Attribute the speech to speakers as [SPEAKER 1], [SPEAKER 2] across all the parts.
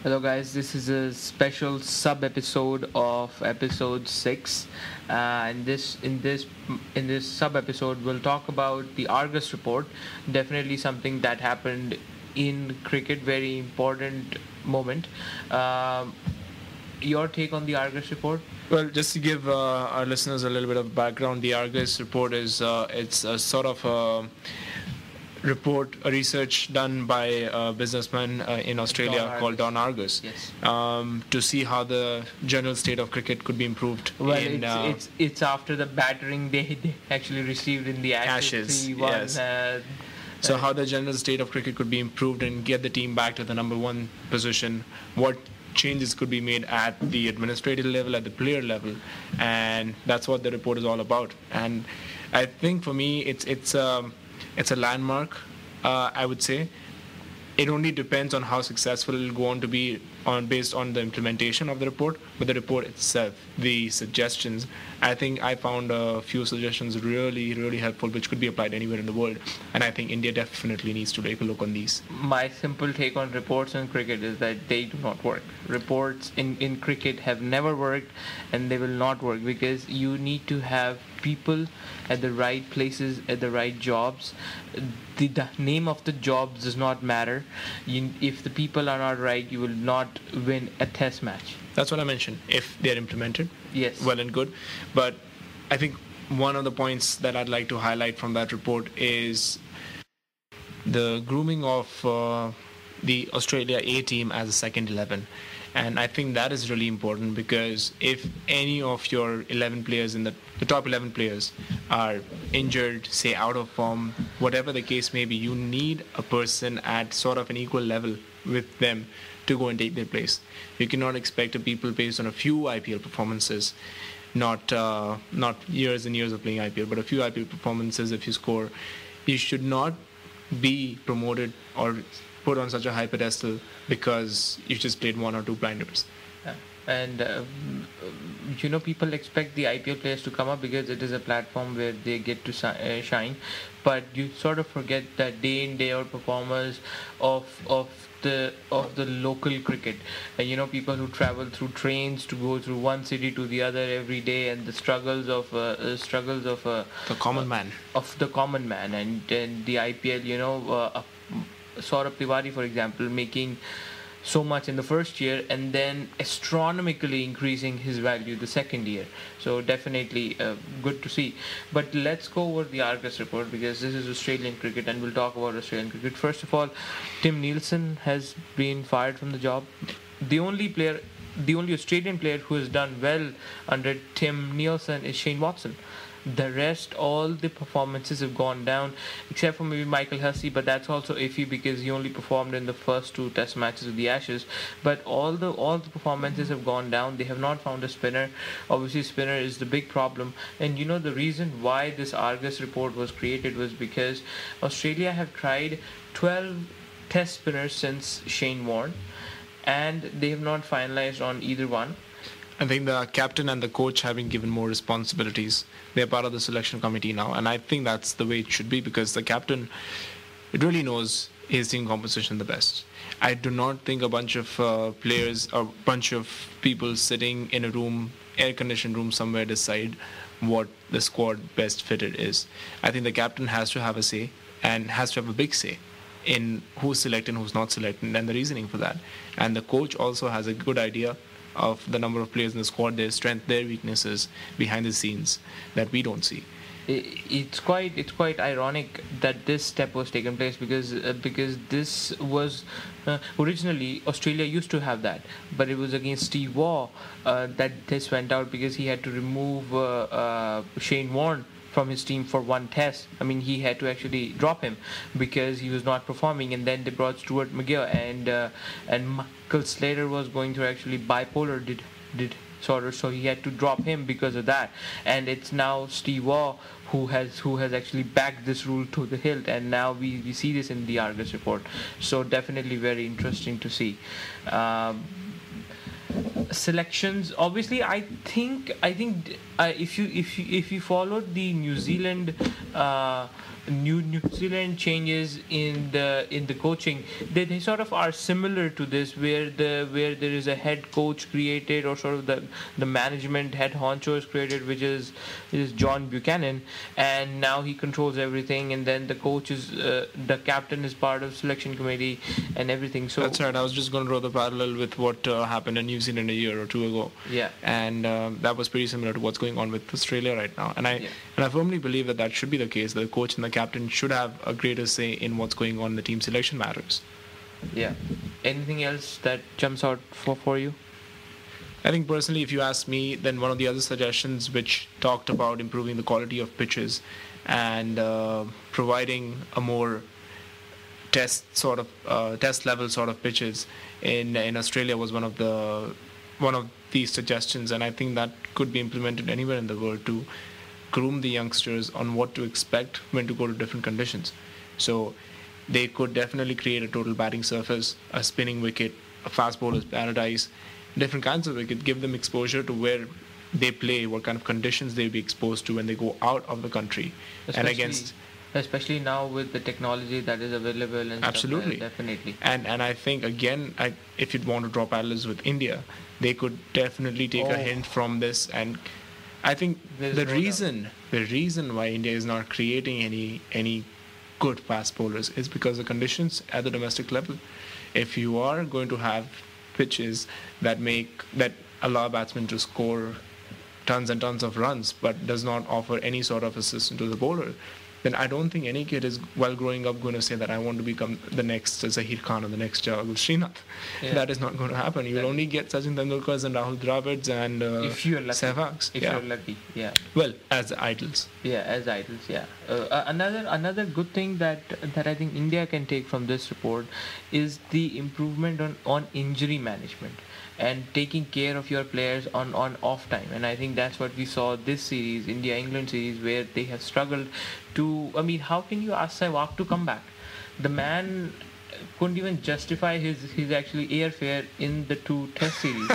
[SPEAKER 1] Hello, guys. This is a special sub episode of episode six. In this sub episode, we'll talk about the Argus report. Definitely something that happened in cricket. Very important moment. Um, your take on the Argus report?
[SPEAKER 2] Well, just to give our listeners a little bit of background, the Argus report is it's a sort of a research done by a businessman in Australia
[SPEAKER 1] Don
[SPEAKER 2] called
[SPEAKER 1] Argus.
[SPEAKER 2] Don Argus,
[SPEAKER 1] Yes.
[SPEAKER 2] to see how the general state of cricket could be improved.
[SPEAKER 1] Well,
[SPEAKER 2] in,
[SPEAKER 1] it's after the battering they actually received in the Ashes.
[SPEAKER 2] Ashes,
[SPEAKER 1] 3-1,
[SPEAKER 2] yes. So how the general state of cricket could be improved and get the team back to the number one position, what changes could be made at the administrative level, at the player level, and that's what the report is all about. And I think for me, it's a landmark. I would say it only depends on how successful it will go on to be based on the implementation of the report. But the report itself, the suggestions, I think I found a few suggestions really helpful, which could be applied anywhere in the world. And I think India definitely needs to take a look on these.
[SPEAKER 1] My simple take on reports in cricket is that they do not work. Reports in cricket have never worked, and they will not work, because you need to have people at the right places at the right jobs. The name of the job does not matter. If the people are not right, you will not win a test match.
[SPEAKER 2] That's what I mentioned. If they're implemented,
[SPEAKER 1] Yes.
[SPEAKER 2] well and good. But I think one of the points that I'd like to highlight from that report is the grooming of the Australia A team as a second 11. And I think that is really important, because if any of your 11 players in the top 11 players are injured, say out of form, whatever the case may be, you need a person at sort of an equal level with them to go and take their place. You cannot expect a people based on a few IPL performances, not years and years of playing IPL, but a few IPL performances. If you score, you should not be promoted or put on such a high pedestal because you just played one or two blinders.
[SPEAKER 1] And people expect the IPL players to come up because it is a platform where they get to shine, but you sort of forget that day in day out performers of the local cricket. And people who travel through trains to go through one city to the other every day, and the struggles of
[SPEAKER 2] The common man.
[SPEAKER 1] the common man. And the IPL, Saurabh Tiwari, for example, making so much in the first year and then astronomically increasing his value the second year. So definitely good to see. But let's go over the Argus report, because this is Australian cricket and we'll talk about Australian cricket. First of all, Tim Nielsen has been fired from the job. The only Australian player who has done well under Tim Nielsen is Shane Watson. The rest, all the performances have gone down, except for maybe Michael Hussey, but that's also iffy because he only performed in the first two test matches of the Ashes. But all the performances have gone down. They have not found a spinner. Obviously, spinner is the big problem. And the reason why this Argus report was created was because Australia have tried 12 test spinners since Shane Warne, and they have not finalized on either one.
[SPEAKER 2] I think the captain and the coach have been given more responsibilities. They're part of the selection committee now, and I think that's the way it should be, because the captain really knows his team composition the best. I do not think a bunch of players or a bunch of people sitting in a room, air-conditioned room somewhere, decide what the squad best fitted is. I think the captain has to have a say, and has to have a big say in who's selected and who's not selected, and the reasoning for that. And the coach also has a good idea of the number of players in the squad, their strength, their weaknesses behind the scenes that we don't see.
[SPEAKER 1] It's quite ironic that this step was taken place, because this was originally Australia used to have that, but it was against Steve Waugh that this went out, because he had to remove Shane Warne from his team for one test. I mean, he had to actually drop him because he was not performing, and then they brought Stuart McGill, and Michael Slater was going through actually bipolar disorder, so he had to drop him because of that. And it's now Steve Waugh who has actually backed this rule to the hilt, and now we see this in the Argus report. So definitely very interesting to see. Selections, obviously, I think if you followed the New Zealand New Zealand changes in the coaching, they sort of are similar to this, where there is a head coach created, or sort of the management head honcho is created, which is John Buchanan, and now he controls everything, and then the coach is the captain is part of selection committee and everything. So
[SPEAKER 2] that's right. I was just going to draw the parallel with what happened in New Zealand a year or two ago.
[SPEAKER 1] Yeah.
[SPEAKER 2] And that was pretty similar to what's going on with Australia right now. And I firmly believe that should be the case. The coach and the captain should have a greater say in what's going on in the team selection matters.
[SPEAKER 1] Yeah. Anything else that jumps out for you?
[SPEAKER 2] I think personally, if you ask me, then one of the other suggestions which talked about improving the quality of pitches and providing a more test level sort of pitches in Australia was one of these suggestions, and I think that could be implemented anywhere in the world to groom the youngsters on what to expect when to go to different conditions. So they could definitely create a total batting surface, a spinning wicket, a fast bowler's paradise, different kinds of wicket, give them exposure to where they play, what kind of conditions they'll be exposed to when they go out of the country.
[SPEAKER 1] Especially now with the technology that is available and
[SPEAKER 2] absolutely
[SPEAKER 1] stuff, definitely.
[SPEAKER 2] And I think again, if you'd want to draw parallels with India, they could definitely take a hint from this. And I think the reason why India is not creating any good fast bowlers is because the conditions at the domestic level. If you are going to have pitches that allow batsmen to score tons and tons of runs but does not offer any sort of assistance to the bowler, then I don't think any kid is, while growing up, going to say that I want to become the next Zaheer Khan or the next Jawahir Srinath. Yeah. That is not going to happen. You will only get Sachin Tendulkars and Rahul Dravids and
[SPEAKER 1] if you're lucky.
[SPEAKER 2] Sehwags.
[SPEAKER 1] If you're lucky, yeah.
[SPEAKER 2] Well, as idols.
[SPEAKER 1] Yeah, as idols, yeah. Another good thing that I think India can take from this report is the improvement on injury management and taking care of your players on off time. And I think that's what we saw this series, India-England series, where they have struggled to... I mean, how can you ask Sehwag to come back? The man couldn't even justify his actually airfare in the 2 test series.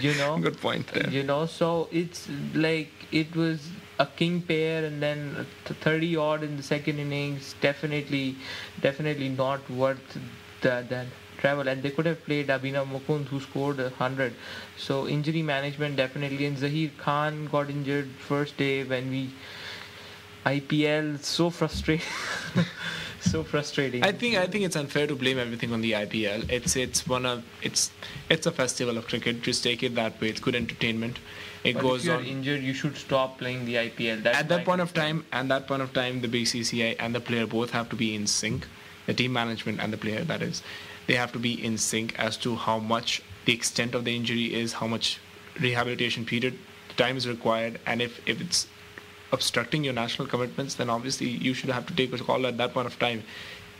[SPEAKER 2] Good point there.
[SPEAKER 1] So it's like it was a king pair, and then 30 odd in the second innings. Definitely not worth that travel. And they could have played Abhinav Mukund, who scored 100. So injury management definitely. And Zaheer Khan got injured first day when IPL, so frustrating. So frustrating.
[SPEAKER 2] I think it's unfair to blame everything on the IPL. It's a festival of cricket. Just take it that way. It's good entertainment.
[SPEAKER 1] But if you're injured, you should stop playing the IPL.
[SPEAKER 2] At that point of time, the BCCI and the player both have to be in sync. The team management and the player, that is, they have to be in sync as to how much the extent of the injury is, how much rehabilitation period time is required, and if it's obstructing your national commitments, then obviously you should have to take a call at that point of time.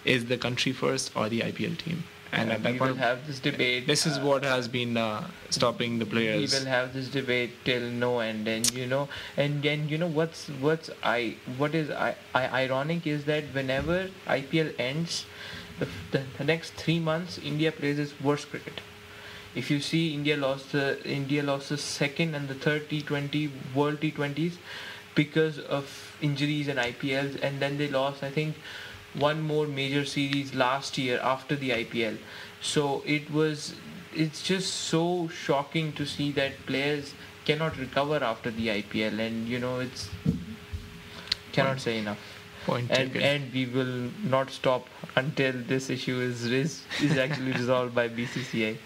[SPEAKER 2] Is the country first or the IPL team? And at that point,
[SPEAKER 1] we will have this debate.
[SPEAKER 2] This is what has been stopping the players.
[SPEAKER 1] We will have this debate till no end, and what is ironic is that whenever IPL ends, the next 3 months India plays its worst cricket. If you see, India lost the second and the third T20 World T20s because of injuries and IPLs, and then they lost, I think, one more major series last year after the IPL. So it's just so shocking to see that players cannot recover after the IPL, and it's cannot say enough. And we will not stop until this issue is actually resolved by BCCI.